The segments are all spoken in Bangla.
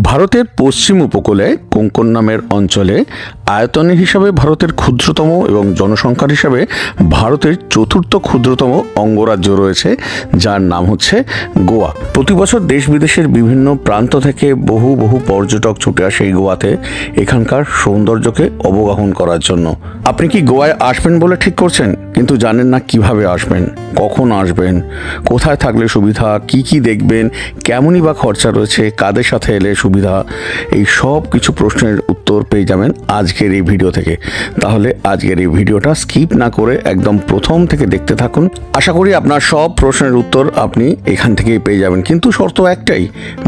ভারতের পশ্চিম উপকূলে কোঙ্কণ নামের অঞ্চলে আয়তনের হিসাবে ভারতের ক্ষুদ্রতম এবং জনসংখ্যার হিসাবে ভারতের চতুর্থ ক্ষুদ্রতম অঙ্গরাজ্য রয়েছে, যার নাম হচ্ছে গোয়া। প্রতি বছর দেশ বিদেশের বিভিন্ন প্রান্ত থেকে বহু বহু পর্যটক ছুটে আসে এই গোয়াতে এখানকার সৌন্দর্যকে অবগাহন করার জন্য। আপনি কি গোয়ায় আসবেন বলে ঠিক করছেন, কিন্তু জানেন না কিভাবে আসবেন, কখন আসবেন, কোথায় থাকলে সুবিধা, কি কি দেখবেন, কেমনই বা খরচা রয়েছে, কাদের সাথে এলে সুবিধা, এই সব কিছু প্রশ্নের উত্তর পেয়ে যাবেন আজকের এই ভিডিও থেকে। তাহলে আজকের এই ভিডিওটা স্কিপ না করে একদম প্রথম থেকে দেখতে থাকুন। আশা করি আপনার সব প্রশ্নের উত্তর আপনি এখান থেকেই পেয়ে যাবেন, কিন্তু শর্ত একটাই,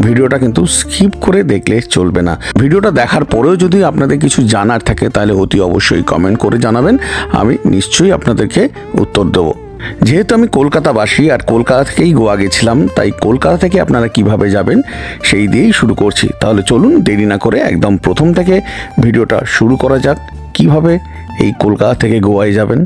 ভিডিওটা কিন্তু স্কিপ করে দেখলে চলবে না। ভিডিওটা দেখার পরেও যদি আপনাদের কিছু জানার থাকে তাহলে অতি অবশ্যই কমেন্ট করে জানাবেন, আমি নিশ্চয়ই আপনাদেরকে উত্তর দেবো। যেহেতু আমি কলকাতাবাসী আর কলকাতা থেকেই গোয়া গেছিলাম, তাই কলকাতা থেকে আপনারা কিভাবে যাবেন সেই দিয়েই শুরু করছি। তাহলে চলুন দেরি না করে একদম প্রথম থেকে ভিডিওটা শুরু করা যাক, কিভাবে এই কলকাতা থেকে গোয়ায় যাবেন।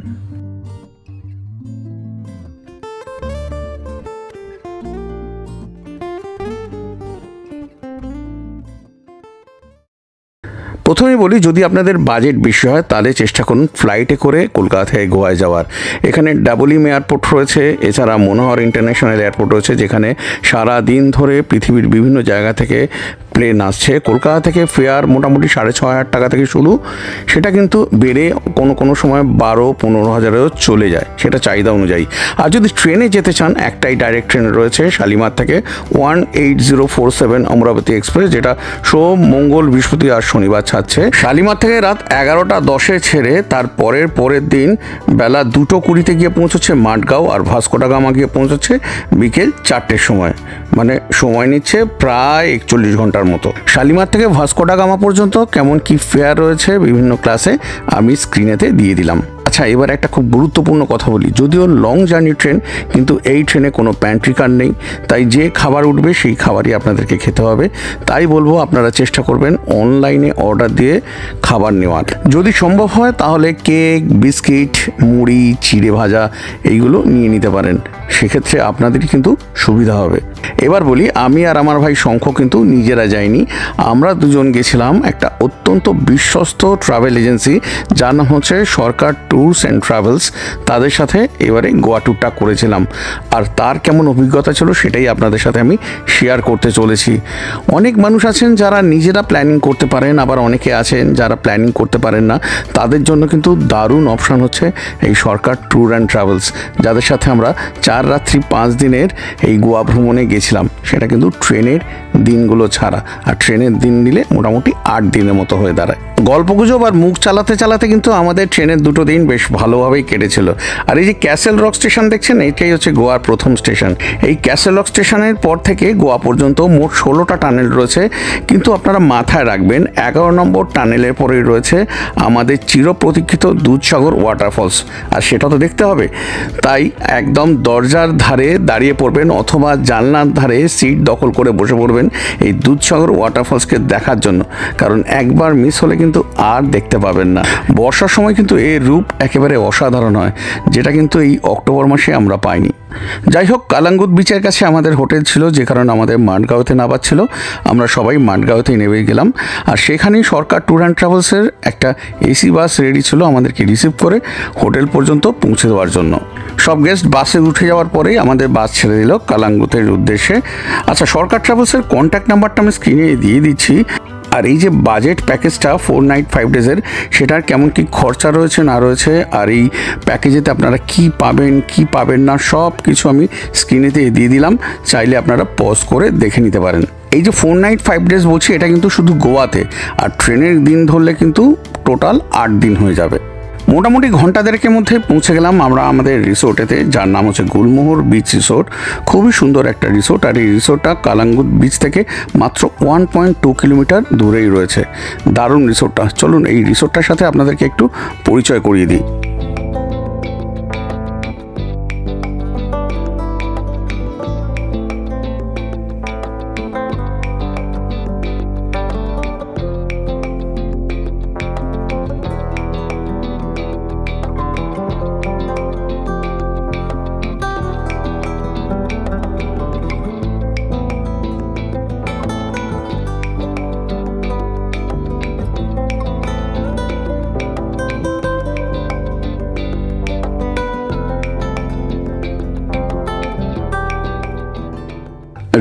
প্রথমেই বলি, যদি আপনাদের বাজেট বেশি হয় তাহলে চেষ্টা করুন ফ্লাইটে করে কলকাতা থেকে গোয়ায় যাওয়ার। এখানে ডাবলিম এয়ারপোর্ট রয়েছে, এছাড়া মনোহর ইন্টারন্যাশনাল এয়ারপোর্ট রয়েছে, যেখানে সারা দিন ধরে পৃথিবীর বিভিন্ন জায়গা থেকে প্লেন আসছে। কলকাতা থেকে ফেয়ার মোটামুটি 6,500 টাকা থেকে শুরু, সেটা কিন্তু বেড়ে কোনো সময় 12-15 হাজারেও চলে যায়, সেটা চাহিদা অনুযায়ী। আর যদি ট্রেনে যেতে চান, একটাই ডাইরেক্ট ট্রেন রয়েছে শালিমার থেকে 18047 অমরাবতী এক্সপ্রেস, যেটা সোম, মঙ্গল, বৃহস্পতি আর শনিবার ছাড়ছে। শালিমার থেকে রাত 11টা 10-এ ছেড়ে তার পরের দিন বেলা 2:20 গিয়ে পৌঁছচ্ছে মাঠগাঁও, আর ভাস্কো ডা গামা গিয়ে পৌঁছচ্ছে বিকেল 4টের সময়। মানে সময় নিচ্ছে প্রায় 41 ঘন্টার মতো। শালিমার থেকে ভাস্কো ডা গামা পর্যন্ত কেমন কি ফেয়ার রয়েছে বিভিন্ন ক্লাসে আমি স্ক্রিনেতে দিয়ে দিলাম। আচ্ছা, এবার একটা খুব গুরুত্বপূর্ণ কথা বলি। যদিও লং জার্নি ট্রেন, কিন্তু এই ট্রেনে কোনো প্যান্ট্রি কার নেই, তাই যে খাবার উঠবে সেই খাবারই আপনাদেরকে খেতে হবে। তাই বলবো আপনারা চেষ্টা করবেন অনলাইনে অর্ডার দিয়ে খাবার নেওয়ার। যদি সম্ভব হয় তাহলে কেক, বিস্কিট, মুড়ি, চিড়ে ভাজা এইগুলো নিয়ে নিতে পারেন, সেক্ষেত্রে আপনাদেরই কিন্তু সুবিধা হবে। এবার বলি, আমি আর আমার ভাই শঙ্খ কিন্তু নিজেরা যাইনি, আমরা দুজন গেছিলাম একটা অত্যন্ত বিশ্বস্ত ট্রাভেল এজেন্সি, যার নাম হচ্ছে সরকার ট্যুরস অ্যান্ড ট্রাভেলস। তাদের সাথে এবারে গোয়া ট্যুরটা করেছিলাম, আর তার কেমন অভিজ্ঞতা ছিল সেটাই আপনাদের সাথে আমি শেয়ার করতে চলেছি। অনেক মানুষ আছেন যারা নিজেরা প্ল্যানিং করতে পারেন, আবার অনেকে আছেন যারা প্ল্যানিং করতে পারেন না, তাদের জন্য কিন্তু দারুণ অপশান হচ্ছে এই সরকার ট্যুর অ্যান্ড ট্রাভেলস, যাদের সাথে আমরা 4 রাত্রি 5 দিনের এই গোয়া ভ্রমণে গেছিলাম। সেটা কিন্তু ট্রেনের দিনগুলো ছাড়া, আর ট্রেনের দিন নিলে মোটামুটি 8 দিনের মতো হয়ে দাঁড়ায়। গল্পগুজব আর মুখ চালাতে চালাতে কিন্তু আমাদের ট্রেনের 2 দিন বেশ ভালোভাবেই কেটেছিল। আর এই যে ক্যাসেল রক স্টেশন দেখছেন, এইটাই হচ্ছে গোয়ার প্রথম স্টেশন। এই ক্যাসেল রক স্টেশনের পর থেকে গোয়া পর্যন্ত মোট 16টা টানেল রয়েছে, কিন্তু আপনারা মাথায় রাখবেন 11 নম্বর টানেলের পরেই রয়েছে আমাদের চিরপ্রতীক্ষিত দুধসাগর ওয়াটারফলস, আর সেটা তো দেখতে হবে। তাই একদম দরজার ধারে দাঁড়িয়ে পড়বেন অথবা জানলার ধারে সিট দখল করে বসে পড়বেন এই দুধসাগর ওয়াটারফলসকে দেখার জন্য, কারণ একবার মিস হলে কিন্তু আর দেখতে পাবেন না। বর্ষার সময় কিন্তু এর রূপ একেবারে অসাধারণ হয়, যেটা কিন্তু এই অক্টোবর মাসে আমরা পাইনি। যাই হোক, কালাঙ্গুত বিচের কাছে আমাদের হোটেল ছিল, যে কারণে আমাদের মাঠগাঁওতে নামার ছিল। আমরা সবাই মাঠগাঁওতেই নেমে গেলাম, আর সেখানেই সরকার ট্যুর অ্যান্ড ট্রাভেলসের একটা এসি বাস রেডি ছিল আমাদেরকে রিসিভ করে হোটেল পর্যন্ত পৌঁছে দেওয়ার জন্য। সব গেস্ট বাসে উঠে যাওয়ার পরেই আমাদের বাস ছেড়ে দিল কালাঙ্গুতের উদ্দেশ্যে। আচ্ছা, সরকার ট্রাভেলসের কন্ট্যাক্ট নাম্বারটা আমি স্ক্রিনে দিয়ে দিচ্ছি। আর এই যে বাজেট প্যাকেজটা 4 নাইট 5 ডেজের, সেটার কেমন কি খরচা রয়েছে না রয়েছে, আর এই প্যাকেজেতে আপনারা কি পাবেন কি পাবেন না, সব কিছু আমি স্ক্রিনেতে দিয়ে দিলাম, চাইলে আপনারা পজ করে দেখে নিতে পারেন। এই যে 4 নাইট 5 ডেজ বলছি, এটা কিন্তু শুধু গোয়াতে, আর ট্রেনের দিন ধরলে কিন্তু টোটাল 8 দিন হয়ে যাবে। মোটামুটি ঘন্টা দেড়েকের মধ্যে পৌঁছে গেলাম আমরা আমাদের রিসোর্টেতে, যার নাম হচ্ছে গুলমোহর বিচ রিসোর্ট। খুবই সুন্দর একটা রিসোর্ট, আর এই রিসোর্টটা কালাঙ্গুত বিচ থেকে মাত্র 1.2 কিলোমিটার দূরেই রয়েছে। দারুণ রিসোর্টটা। চলুন এই রিসোর্টটার সাথে আপনাদেরকে একটু পরিচয় করিয়ে দিই।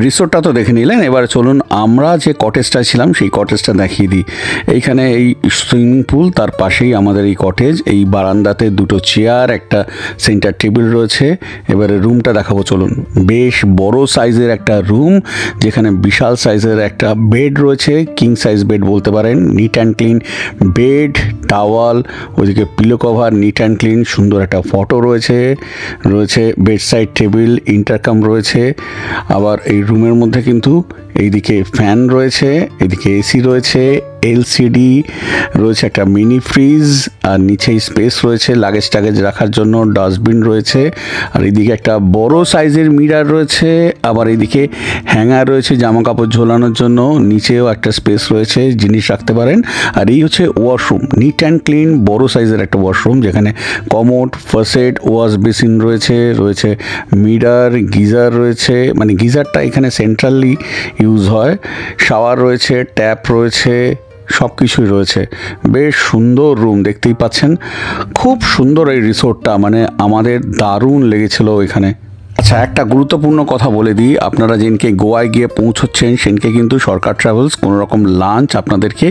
রিসোর্টটা তো দেখে নিলেন, এবার চলুন আমরা যে কটেজটা ছিলাম সেই কটেজটা দেখিয়ে দিই। এইখানে এই সুইমিং পুল, তার পাশেই আমাদের এই কটেজ। এই বারান্দাতে দুটো চেয়ার, একটা সেন্টার টেবিল রয়েছে। এবারে রুমটা দেখাবো চলুন। বেশ বড় সাইজের একটা রুম, যেখানে বিশাল সাইজের একটা বেড রয়েছে, কিং সাইজ বেড বলতে পারেন। Neat and clean bed, towel, ওইদিকে pillow cover, neat and clean. সুন্দর একটা ফটো রয়েছে, বেড সাইড টেবিল, ইন্টারকাম রয়েছে। আবার এই রুমের মধ্যে কিন্তু এইদিকে ফ্যান রয়েছে, এদিকে এসি রয়েছে, এলসিডি রয়েছে, একটা মিনি ফ্রিজ, আর নিচে স্পেস রয়েছে লাগেজ টাগেজ রাখার জন্য, ডাস্টবিন রয়েছে। আর এদিকে একটা বড় সাইজের মিরার রয়েছে। আবার এদিকে হ্যাঙ্গার রয়েছে জামা কাপড় ঝোলানোর জন্য, নিচেও একটা স্পেস রয়েছে, জিনিস রাখতে পারেন। আর এই হচ্ছে ওয়াশরুম, নিট অ্যান্ড ক্লিন বড় সাইজের একটা ওয়াশরুম, যেখানে কমোড, ফসেট, ওয়াশ বেসিন রয়েছে মিরার, গিজার রয়েছে, মানে গিজারটা এখানে সেন্ট্রালি ইউজ হয়। শাওয়ার রয়েছে, ট্যাপ রয়েছে, সব কিছুই রয়েছে। বেশ সুন্দর রুম, দেখতেই পাচ্ছেন। খুব সুন্দর এই রিসোর্টটা, মানে আমাদের দারুণ লেগেছিল এখানে। আচ্ছা, একটা গুরুত্বপূর্ণ কথা বলে দিই, আপনারা যেদিনকে গোয়ায় গিয়ে পৌঁছচ্ছেন সেদিনকে কিন্তু সরকার ট্রাভেলস কোনো রকম লাঞ্চ আপনাদেরকে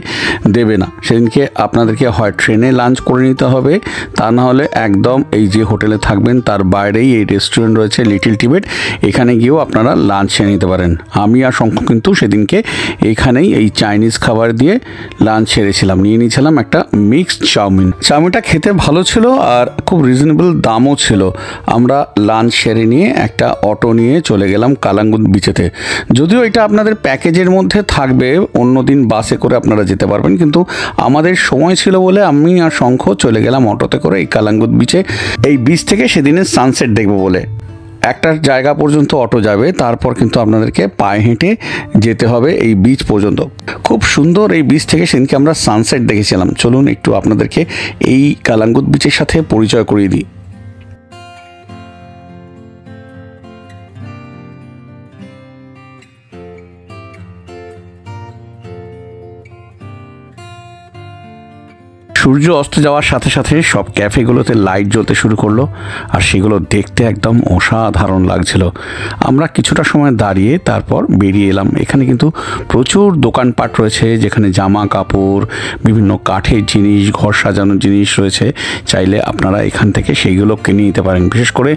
দেবে না। সেদিনকে আপনাদেরকে হয় ট্রেনে লাঞ্চ করে নিতে হবে, তা না হলে একদম এই যে হোটেলে থাকবেন তার বাইরেই এই রেস্টুরেন্ট রয়েছে লিটল টিবেট, এখানে গিয়েও আপনারা লাঞ্চ সেরে নিতে পারেন। আমি আর শঙ্খ কিন্তু সেদিনকে এখানেই এই চাইনিজ খাবার দিয়ে লাঞ্চ সেরেছিলাম। নিয়ে নিয়েছিলাম একটা মিক্সড চাউমিনটা খেতে ভালো ছিল আর খুব রিজনেবল দামও ছিল। আমরা লাঞ্চ সেরে নিয়ে একটা অটো নিয়ে চলে গেলাম কালাঙ্গুদ বিচেতে। যদিও এটা আপনাদের প্যাকেজের মধ্যে থাকবে, অন্যদিন বাসে করে আপনারা যেতে পারবেন, কিন্তু আমাদের সময় ছিল বলে আমি আর শঙ্খ চলে গেলাম অটোতে করে এই কালাঙ্গুদ বিচে। এই বিচ থেকে সেদিনের সানসেট দেখবো বলে একটা জায়গা পর্যন্ত অটো যাবে, তারপর কিন্তু আপনাদেরকে পায়ে হেঁটে যেতে হবে এই বিচ পর্যন্ত। খুব সুন্দর এই বিচ থেকে সেদিনকে আমরা সানসেট দেখেছিলাম। চলুন একটু আপনাদেরকে এই কালাঙ্গুদ বিচের সাথে পরিচয় করিয়ে দিই। সূর্য অস্ত যাওয়ার সাথে সাথে সব ক্যাফেগুলোতে লাইট জ্বলতে শুরু করলো, আর সেগুলো দেখতে একদম অসাধারণ লাগছিল। আমরা কিছুটা সময় দাঁড়িয়ে তারপর বেরিয়ে এলাম। এখানে কিন্তু প্রচুর দোকানপাট রয়েছে, যেখানে জামা কাপড়, বিভিন্ন কাঠের জিনিস, ঘর সাজানোর জিনিস রয়েছে। চাইলে আপনারা এখান থেকে সেইগুলো কিনে নিতে পারেন। বিশেষ করে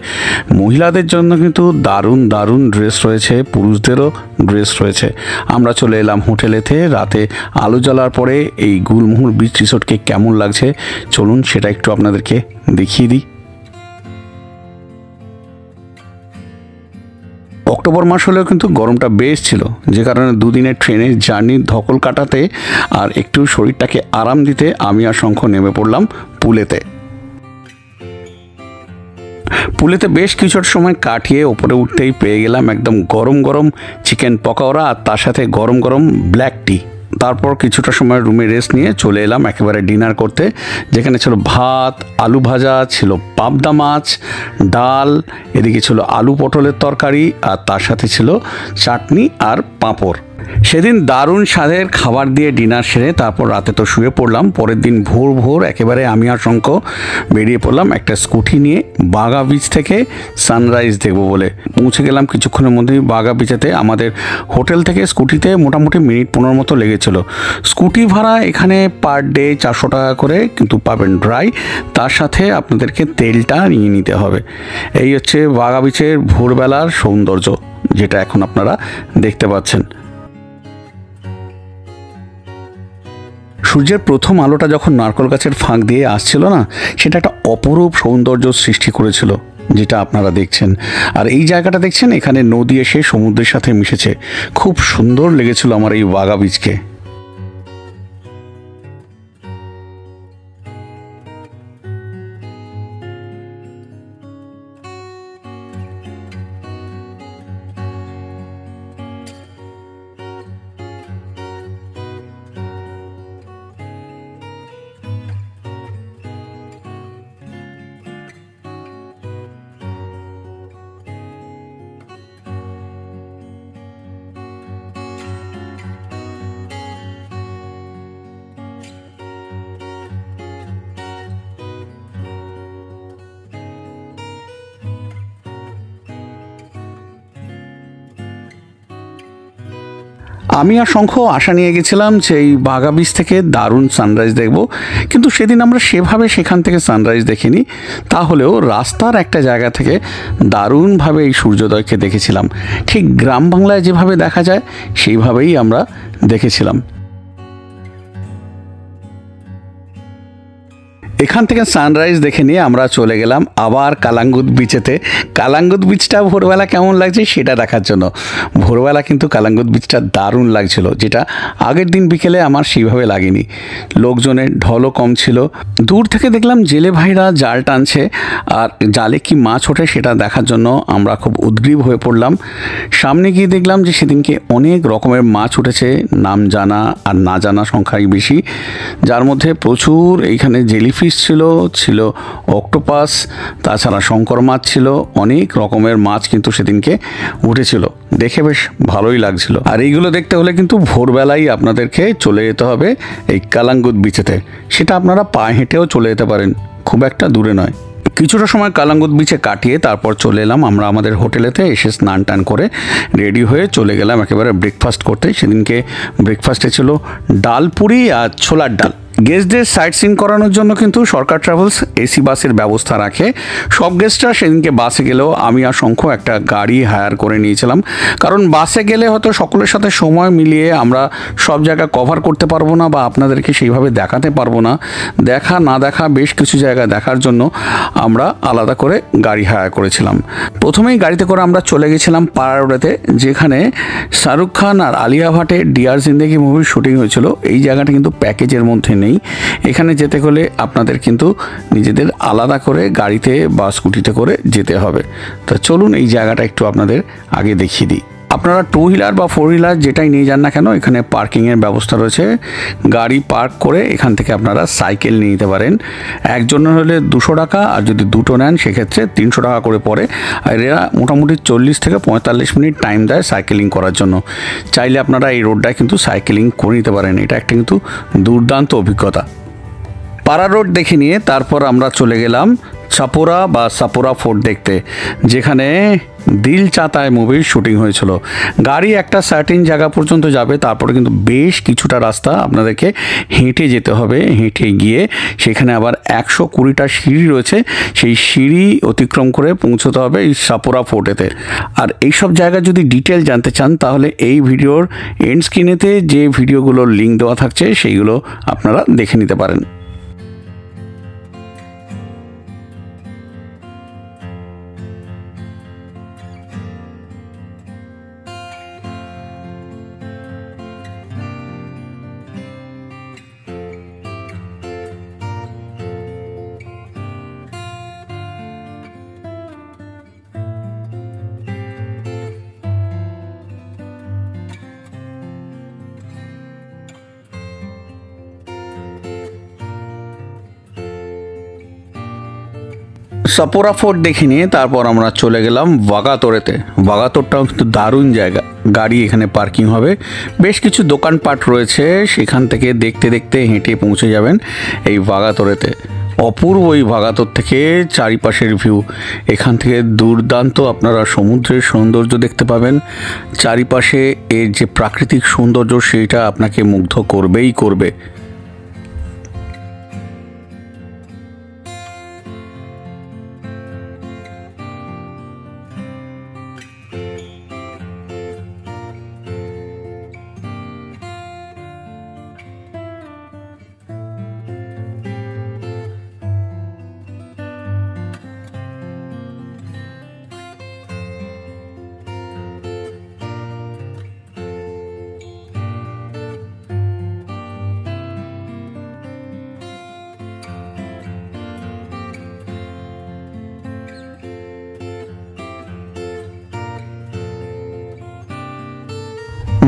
মহিলাদের জন্য কিন্তু দারুণ দারুণ ড্রেস রয়েছে, পুরুষদেরও ড্রেস রয়েছে। আমরা চলে এলাম হোটেলেতে। রাতে আলো জ্বলার পরে এই গুলমোহর বিচ রিসোর্টকে কেমন লাগছে চলুন সেটা একটু আপনাদেরকে দেখিয়ে দিই। অক্টোবর মাস হলেও কিন্তু গরমটা বেশ ছিল, যে কারণে দুদিনের ট্রেনের জার্নির ধকল কাটাতে আর একটু শরীরটাকে আরাম দিতে আমি আর শঙ্খ নেমে পড়লাম পুলেতে বেশ কিছুটা সময় কাটিয়ে ওপরে উঠতেই পেয়ে গেলাম একদম গরম গরম চিকেন পকোড়া, আর তার সাথে গরম গরম ব্ল্যাক টি। তারপর কিছুটা সময় রুমে রেস্ট নিয়ে চলে এলাম একেবারে ডিনার করতে, যেখানে ছিল ভাত, আলু ভাজা, ছিল পাবদা মাছ, ডাল, এদিকে ছিল আলু পটলের তরকারি, আর তার সাথে ছিল চাটনি আর পাঁপড়। সেদিন দারুণ স্বাদের খাবার দিয়ে ডিনার সেরে তারপর রাতে তো শুয়ে পড়লাম। পরের দিন ভোর ভোর একেবারে আমি আর শঙ্খ বেরিয়ে পড়লাম একটা স্কুটি নিয়ে বাগা বিচ থেকে সানরাইজ দেখবো বলে। পৌঁছে গেলাম কিছুক্ষণের মধ্যেই বাগা বিচেতে। আমাদের হোটেল থেকে স্কুটিতে মোটামুটি মিনিট 15 মতো লেগেছিল। স্কুটি ভাড়া এখানে পার ডে 400 টাকা করে, কিন্তু পাবেন ড্রাই, তার সাথে আপনাদেরকে তেলটা নিয়ে নিতে হবে। এই হচ্ছে বাগা বিচের ভোরবেলার সৌন্দর্য, যেটা এখন আপনারা দেখতে পাচ্ছেন। সূর্যের প্রথম আলোটা যখন নারকেল গাছের ফাঁক দিয়ে আসছিল না, সেটা একটা অপরূপ সৌন্দর্য সৃষ্টি করেছিল, যেটা আপনারা দেখছেন। আর এই জায়গাটা দেখছেন, এখানে নদী এসে সমুদ্রের সাথে মিশেছে। খুব সুন্দর লেগেছিল আমার এই বাগা বীচকে। আমি আর শঙ্খ আশা নিয়ে গেছিলাম যে এই বাঘা বিচ থেকে দারুণ সানরাইজ দেখব, কিন্তু সেদিন আমরা সেভাবে সেখান থেকে সানরাইজ দেখিনি। তাহলেও রাস্তার একটা জায়গা থেকে দারুণভাবে এই সূর্যোদয়কে দেখেছিলাম। ঠিক গ্রাম বাংলায় যেভাবে দেখা যায় সেইভাবেই আমরা দেখেছিলাম। এখান থেকে সানরাইজ দেখে নিয়ে আমরা চলে গেলাম আবার কালাঙ্গুদ বিচেতে। কালাঙ্গুদ বিচটা ভোরবেলা কেমন লাগছে সেটা দেখার জন্য। ভোরবেলা কিন্তু কালাঙ্গুদ বিচটা দারুণ লাগছিল, যেটা আগের দিন বিকেলে আমার সেইভাবে লাগেনি। লোকজনের ঢলও কম ছিল। দূর থেকে দেখলাম জেলে ভাইরা জাল টানছে, আর জালে কি মাছ ওঠে সেটা দেখার জন্য আমরা খুব উদ্গ্রীব হয়ে পড়লাম। সামনে গিয়ে দেখলাম যে সেদিনকে অনেক রকমের মাছ উঠেছে, নাম জানা আর না জানা সংখ্যাই বেশি, যার মধ্যে প্রচুর এইখানে জেলিফিশ ছিল অক্টোপাস, তাছাড়া শঙ্কর মাছ ছিল, অনেক রকমের মাছ কিন্তু সেদিনকে উঠেছিল। দেখে বেশ ভালোই লাগছিল। আর এইগুলো দেখতে হলে কিন্তু ভোরবেলাই আপনাদেরকে চলে যেতে হবে এই কালাঙ্গুদ বিচেতে। সেটা আপনারা পায়ে হেঁটেও চলে যেতে পারেন, খুব একটা দূরে নয়। কিছুটা সময় কালাঙ্গুদ বিচে কাটিয়ে তারপর চলে এলাম আমরা আমাদের হোটেলেতে। এসে স্নান টান করে রেডি হয়ে চলে গেলাম একেবারে ব্রেকফাস্ট করতে। সেদিনকে ব্রেকফাস্টে ছিল ডাল পুরি আর ছোলার ডাল। গেস্টদের সাইট সিন করানোর জন্য কিন্তু সরকার ট্রাভেলস এসি বাসের ব্যবস্থা রাখে। সব গেস্টরা সেদিনকে বাসে গেলেও আমি আর শঙ্খ একটা গাড়ি হায়ার করে নিয়েছিলাম, কারণ বাসে গেলে হয়তো সকলের সাথে সময় মিলিয়ে আমরা সব জায়গা কভার করতে পারবো না, বা আপনাদেরকে সেইভাবে দেখাতে পারবো না। দেখা না দেখা বেশ কিছু জায়গা দেখার জন্য আমরা আলাদা করে গাড়ি হায়ার করেছিলাম। প্রথমেই গাড়িতে করে আমরা চলে গেছিলাম পাড়া রোডেতে, যেখানে শাহরুখ খান আর আলিয়া ভাটের ডিয়ার জিন্দেগি মুভির শুটিং হয়েছিল। এই জায়গাটা কিন্তু প্যাকেজের মধ্যে নেই। এখানে যেতে হলে আপনাদের কিন্তু নিজেদের আলাদা করে গাড়িতে বা স্কুটিতে করে যেতে হবে। তা চলুন এই জায়গাটা একটু আপনাদের আগে দেখিয়ে দিই। আপনারা টু হুইলার বা ফোর হুইলার যেটাই নিয়ে যান না কেন, এখানে পার্কিংয়ের ব্যবস্থা রয়েছে। গাড়ি পার্ক করে এখান থেকে আপনারা সাইকেল নিয়ে নিতে পারেন। একজনের হলে 200 টাকা, আর যদি দুটো নেন সেক্ষেত্রে 300 টাকা করে পড়ে। আর এরা মোটামুটি 40 থেকে 45 মিনিট টাইম দেয় সাইকেলিং করার জন্য। চাইলে আপনারা এই রোডটায় কিন্তু সাইকেলিং করে নিতে পারেন। এটা একটা কিন্তু দুর্দান্ত অভিজ্ঞতা। পাড়া রোড দেখে নিয়ে তারপর আমরা চলে গেলাম সাপোরা বা সাপোরা ফোর্ট দেখতে, যেখানে দিল চাতায় মুভির শুটিং হয়েছিল। গাড়ি একটা সার্টেন জায়গা পর্যন্ত যাবে, তারপরে কিন্তু বেশ কিছুটা রাস্তা আপনাদেরকে হেঁটে যেতে হবে। হেঁটে গিয়ে সেখানে আবার 120টা সিঁড়ি রয়েছে, সেই সিঁড়ি অতিক্রম করে পৌঁছতে হবে এই সাপোরা ফোর্টেতে। আর এইসব জায়গা যদি ডিটেল জানতে চান তাহলে এই ভিডিওর এন্ড স্ক্রিনেতে যে ভিডিওগুলোর লিঙ্ক দেওয়া থাকছে সেইগুলো আপনারা দেখে নিতে পারেন। সাপোরা ফোর্ট দেখে নিয়ে তারপর আমরা চলে গেলাম বাগাতোরেতে। বাগাতোরটাও কিন্তু দারুণ জায়গা, গাড়ি এখানে পার্কিং হবে। বেশ কিছু দোকানপাট রয়েছে, সেখান থেকে দেখতে দেখতে হেঁটে পৌঁছে যাবেন এই বাগাতোরেতে। অপূর্ব এই বাগাতোর থেকে চারিপাশের ভিউ, এখান থেকে দুর্দান্ত আপনারা সমুদ্রের সৌন্দর্য দেখতে পাবেন। চারিপাশে এর যে প্রাকৃতিক সৌন্দর্য সেইটা আপনাকে মুগ্ধ করবেই করবে।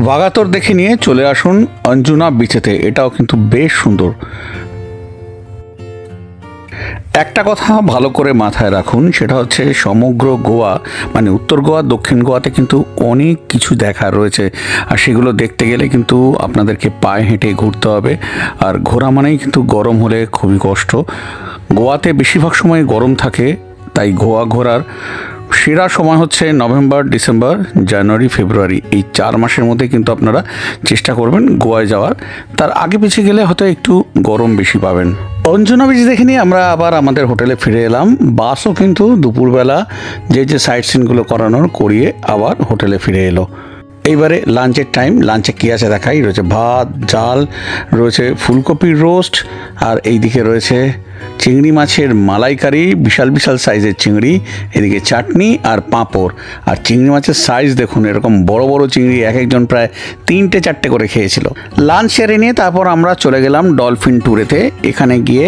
বাগাতোর দেখে নিয়ে চলে আসুন অঞ্জুনা বিচেতে। এটাও কিন্তু বেশ সুন্দর। একটা কথা ভালো করে মাথায় রাখুন, সেটা হচ্ছে সমগ্র গোয়া মানে উত্তর গোয়া দক্ষিণ গোয়াতে কিন্তু অনেক কিছু দেখার রয়েছে, আর সেগুলো দেখতে গেলে কিন্তু আপনাদেরকে পায়ে হেঁটে ঘুরতে হবে। আর ঘোরা মানেই কিন্তু গরম হলে খুবই কষ্ট। গোয়াতে বেশিরভাগ সময় গরম থাকে, তাই গোয়া ঘোরার সেরা সময় হচ্ছে নভেম্বর, ডিসেম্বর, জানুয়ারি, ফেব্রুয়ারি, এই 4 মাসের মধ্যে কিন্তু আপনারা চেষ্টা করবেন গোয়ায় যাওয়ার। তার আগে পিছিয়ে গেলে হয়তো একটু গরম বেশি পাবেন। অঞ্জনা বিচ দেখে নিয়ে আমরা আবার আমাদের হোটেলে ফিরে এলাম। বাসও কিন্তু দুপুরবেলা যে সাইট সিনগুলো করানোর করিয়ে আবার হোটেলে ফিরে এলো। এইবারে লাঞ্চের টাইম। লাঞ্চে কী আছে দেখাই। রয়েছে ভাত, ডাল, রয়েছে ফুলকপির রোস্ট, আর এইদিকে রয়েছে চিংড়ি মাছের মালাইকারি, বিশাল বিশাল সাইজের চিংড়ি, এদিকে চাটনি আর পাঁপড়। আর চিংড়ি মাছের সাইজ দেখুন, এরকম বড় বড় চিংড়ি এক একজন প্রায় 3-4টে করে খেয়েছিল। লাঞ্চ সেরে নিয়ে তারপর আমরা চলে গেলাম ডলফিন ট্যুরেতে। এখানে গিয়ে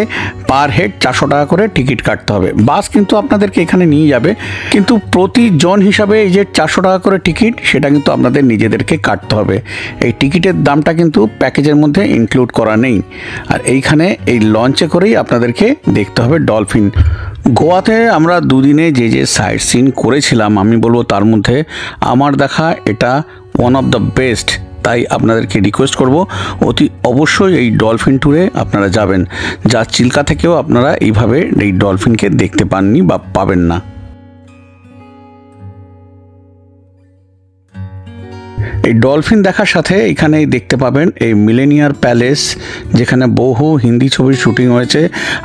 পার হেড 400 টাকা করে টিকিট কাটতে হবে। বাস কিন্তু আপনাদেরকে এখানে নিয়ে যাবে, কিন্তু প্রতিজন হিসাবে এই যে 400 টাকা করে টিকিট, সেটা কিন্তু আপনাদের নিজেদেরকে কাটতে হবে। এই টিকিটের দামটা কিন্তু প্যাকেজের মধ্যে ইনক্লুড করা নেই। আর এইখানে এই লঞ্চে করেই আপনাদেরকে দেখতে হবে ডলফিন। গোয়াতে আমরা দুদিনে যে সাইট সিন করেছিলাম, আমি বলবো তার মধ্যে আমার দেখা এটা ওয়ান অফ দ্য বেস্ট। তাই আপনাদেরকে রিকোয়েস্ট করব অতি অবশ্যই এই ডলফিন ট্যুরে আপনারা যাবেন। যা চিল্কা থেকেও আপনারা এইভাবে এই ডলফিনকে দেখতে পাননি বা পাবেন না। এই ডলফিন দেখার সাথে এখানে দেখতে পাবেন এই মিলেনিয়ার প্যালেস, যেখানে বহু হিন্দি ছবির শুটিং হয়েছে।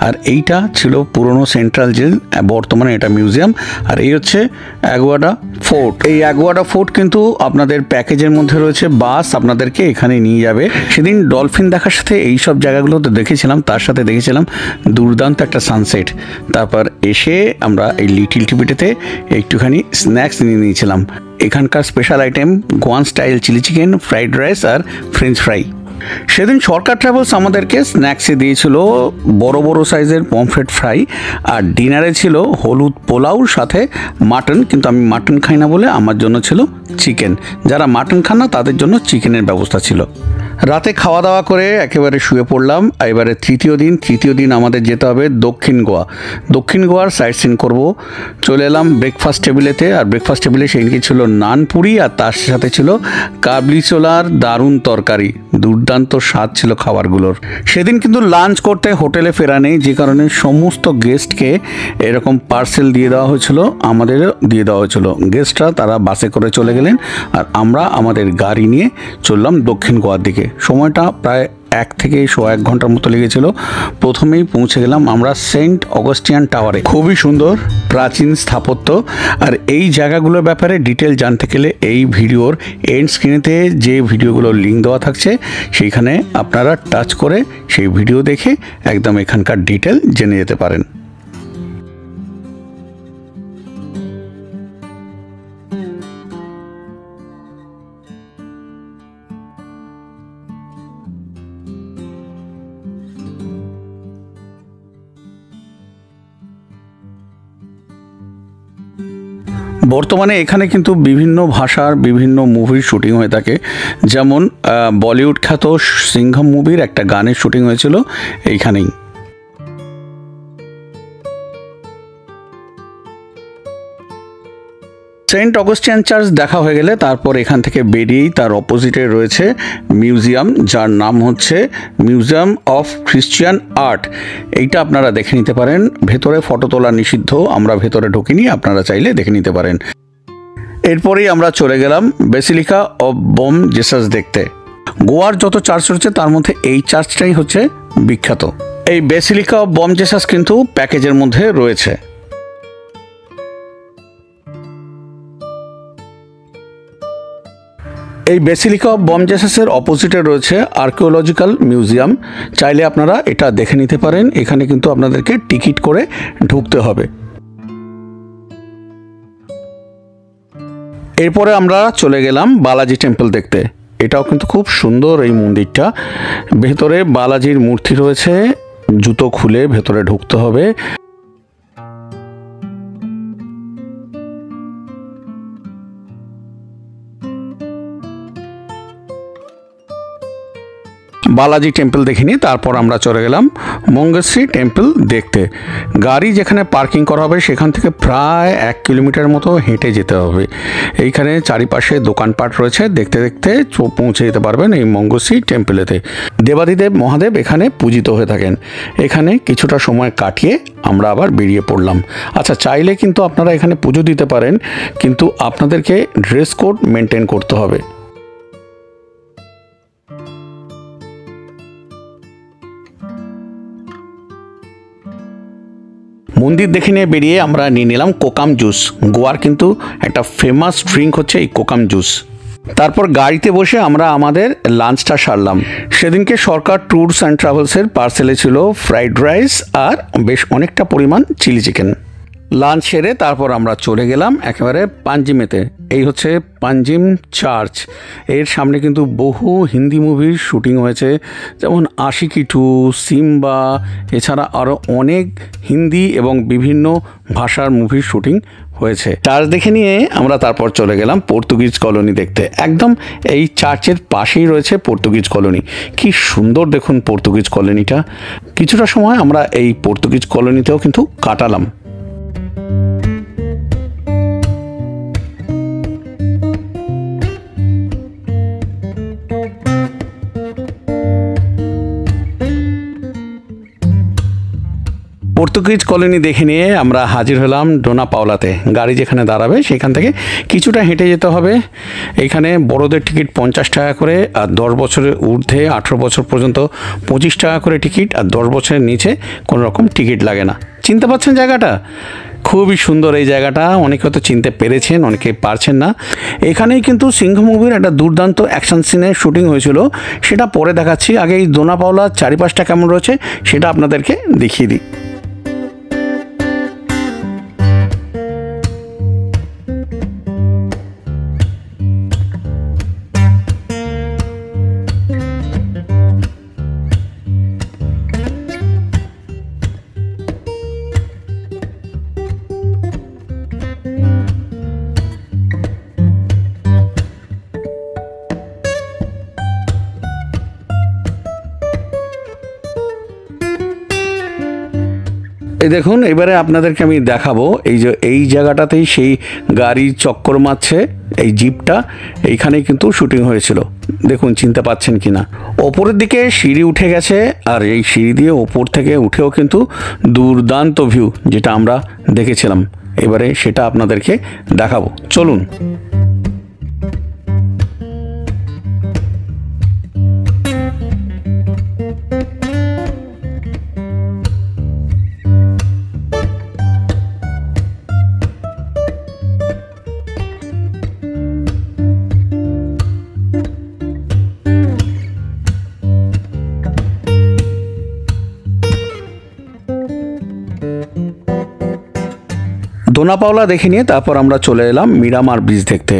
আর এইটা ছিল পুরনো সেন্ট্রাল জেল, বর্তমানে এটা মিউজিয়াম। আর এই হচ্ছে অ্যাগুয়াডা ফোর্ট। এই অ্যাগুয়াডা ফোর্ট কিন্তু আপনাদের প্যাকেজের মধ্যে রয়েছে। বাস আপনাদেরকে এখানে নিয়ে যাবে। সেদিন ডলফিন দেখার সাথে এই সব জায়গাগুলো তো দেখেছিলাম, তার সাথে দেখেছিলাম দুর্দান্ত একটা সানসেট। তারপর এসে আমরা এই লিটিল টিবিটেতে একটুখানি স্ন্যাক্স নিয়ে নিয়েছিলাম। এখানকার special item Goan style chilli chicken, fried rice আর ফ্রেঞ্চ ফ্রাই। সেদিন সরকার ট্রাভেলস আমাদেরকে স্ন্যাক্সে দিয়েছিল বড় বড় সাইজের পমফ্রেট ফ্রাই, আর ডিনারে ছিল হলুদ পোলাওর সাথে মাটন। কিন্তু আমি মাটন খাই না বলে আমার জন্য ছিল চিকেন। যারা মাটন খান না তাদের জন্য চিকেনের ব্যবস্থা ছিল। রাতে খাওয়া দাওয়া করে একেবারে শুয়ে পড়লাম। এবারে তৃতীয় দিন আমাদের যেতে হবে দক্ষিণ গোয়া। দক্ষিণ গোয়ার সাইট সিন করবো। চলে এলাম ব্রেকফাস্ট টেবিলেতে। আর ব্রেকফাস্ট টেবিলে সেদিনকে ছিল নান পুরি, আর তার সাথে ছিল কাবলি ছোলার দারুণ তরকারি। দুর্দান্ত স্বাদ ছিল খাবারগুলোর। সেদিন কিন্তু লাঞ্চ করতে হোটেলে ফেরা নেই, যে কারণে সমস্ত গেস্টকে এরকম পার্সেল দিয়ে দেওয়া হয়েছিল, আমাদেরও দিয়ে দেওয়া হয়েছিল। গেস্টরা তারা বাসে করে চলে গেলেন, আর আমরা আমাদের গাড়ি নিয়ে চললাম দক্ষিণ গোয়ার দিকে। সময়টা প্রায় 1 থেকে 1.25 ঘন্টার মতো লেগেছিল। প্রথমেই পৌঁছে গেলাম আমরা সেন্ট অগস্টিয়ান টাওয়ারে। খুবই সুন্দর প্রাচীন স্থাপত্য। আর এই জায়গাগুলোর ব্যাপারে ডিটেল জানতে গেলে এই ভিডিওর এন্ড স্ক্রিনেতে যে ভিডিওগুলোর লিঙ্ক দেওয়া থাকছে, সেইখানে আপনারা টাচ করে সেই ভিডিও দেখে একদম এখানকার ডিটেল জেনে যেতে পারেন। বর্তমানে এখানে কিন্তু বিভিন্ন ভাষার বিভিন্ন মুভির শুটিং হয়ে থাকে। যেমন বলিউড খ্যাত সিংঘম মুভির একটা গানের শুটিং হয়েছিল এইখানেই। সেন্ট অগস্টিয়ান চার্চ দেখা হয়ে গেলে তারপর এখান থেকে বেরিয়েই তার অপোজিটে রয়েছে মিউজিয়াম, যার নাম হচ্ছে মিউজিয়াম অফ খ্রিস্টিয়ান আর্ট। এইটা আপনারা দেখে নিতে পারেন। ভেতরে ফটো তোলা নিষিদ্ধ, আমরা ভেতরে ঢুকিনি, আপনারা চাইলে দেখে নিতে পারেন। এরপরেই আমরা চলে গেলাম বেসিলিকা অফ বম জেসাস দেখতে। গোয়ার যত চার্চ রয়েছে তার মধ্যে এই চার্চটাই হচ্ছে বিখ্যাত। এই বেসিলিকা অফ বম জেসাস কিন্তু প্যাকেজের মধ্যে রয়েছে। এই বেসিলিকা অফ বম জেসাসের অপোজিটে রয়েছে আর্কিওলজিক্যাল মিউজিয়াম। চাইলে আপনারা এটা দেখে নিতে পারেন। এখানে কিন্তু আপনাদেরকে টিকিট করে ঢুকতে হবে। এরপরে আমরা চলে গেলাম বালাজি টেম্পল দেখতে। এটাও কিন্তু খুব সুন্দর এই মন্দিরটা। ভেতরে বালাজির মূর্তি রয়েছে, জুতো খুলে ভেতরে ঢুকতে হবে। বালাজি টেম্পল দেখে নিয়ে তারপর আমরা চলে গেলাম মঙ্গেশ্বরী টেম্পল দেখতে। গাড়ি যেখানে পার্কিং করা হবে সেখান থেকে প্রায় 1 কিলোমিটার মতো হেঁটে যেতে হবে। এইখানে চারিপাশে দোকানপাট রয়েছে, দেখতে দেখতে পৌঁছে যেতে পারবেন এই মঙ্গেশ্বরী টেম্পলেতে। দেবাদিদেব মহাদেব এখানে পূজিত হয়ে থাকেন। এখানে কিছুটা সময় কাটিয়ে আমরা আবার বেরিয়ে পড়লাম। আচ্ছা, চাইলে কিন্তু আপনারা এখানে পুজো দিতে পারেন, কিন্তু আপনাদেরকে ড্রেস কোড মেনটেন করতে হবে। মন্দির দেখে নিয়ে বেরিয়ে আমরা নিয়ে নিলাম কোকাম জুস। গোয়ার কিন্তু একটা ফেমাস ড্রিঙ্ক হচ্ছে এই কোকাম জুস। তারপর গাড়িতে বসে আমরা আমাদের লাঞ্চটা সারলাম। সেদিনকে সরকার ট্যুরস অ্যান্ড ট্রাভেলসের পার্সেলে ছিল ফ্রাইড রাইস আর বেশ অনেকটা পরিমাণ চিলি চিকেন। লাঞ্চ সেরে তারপর আমরা চলে গেলাম একেবারে পাঞ্জিমেতে। এই হচ্ছে পাঞ্জিম চার্চ। এর সামনে কিন্তু বহু হিন্দি মুভির শুটিং হয়েছে, যেমন আশিকি 2, সিম্বা, এছাড়া আরও অনেক হিন্দি এবং বিভিন্ন ভাষার মুভির শুটিং হয়েছে। চার্চ দেখে নিয়ে আমরা তারপর চলে গেলাম পর্তুগিজ কলোনি দেখতে। একদম এই চার্চের পাশেই রয়েছে পর্তুগিজ কলোনি। কি সুন্দর দেখুন পর্তুগিজ কলোনিটা। কিছুটা সময় আমরা এই পর্তুগিজ কলোনিতেও কিন্তু কাটালাম। পর্তুগিজ কলোনি দেখে নিয়ে আমরা হাজির হলাম ডোনা পাওলাতে। গাড়ি যেখানে দাঁড়াবে সেখান থেকে কিছুটা হেঁটে যেতে হবে। এখানে বড়দের টিকিট 50 টাকা করে, আর 10 বছরের ঊর্ধ্বে 18 বছর পর্যন্ত 25 টাকা করে টিকিট, আর 10 বছরের নিচে কোনো রকম টিকিট লাগে না। চিনতে পারছেন জায়গাটা? খুবই সুন্দর এই জায়গাটা। অনেকে হয়তো চিনতে পেরেছেন, অনেকে পারছেন না। এখানেই কিন্তু সিংহ মুভির একটা দুর্দান্ত অ্যাকশন সিনের শুটিং হয়েছিল, সেটা পরে দেখাচ্ছি। আগে এই ডোনা পাওলার চারিপাশটা কেমন রয়েছে সেটা আপনাদেরকে দেখিয়ে দিই। এই দেখুন, এবারে আপনাদেরকে আমি দেখাবো এই যে এই জায়গাটাতেই সেই গাড়ির চক্কর মারছে এই জিপটা, এইখানেই কিন্তু শুটিং হয়েছিল। দেখুন চিনতে পাচ্ছেন কি না। ওপরের দিকে সিঁড়ি উঠে গেছে, আর এই সিঁড়ি দিয়ে ওপর থেকে উঠেও কিন্তু দুর্দান্ত ভিউ যেটা আমরা দেখেছিলাম। এবারে সেটা আপনাদেরকে দেখাবো, চলুন। ডোনা পাওলা দেখে নিয়ে তারপর আমরা চলে এলাম মিরামার বিচ দেখতে।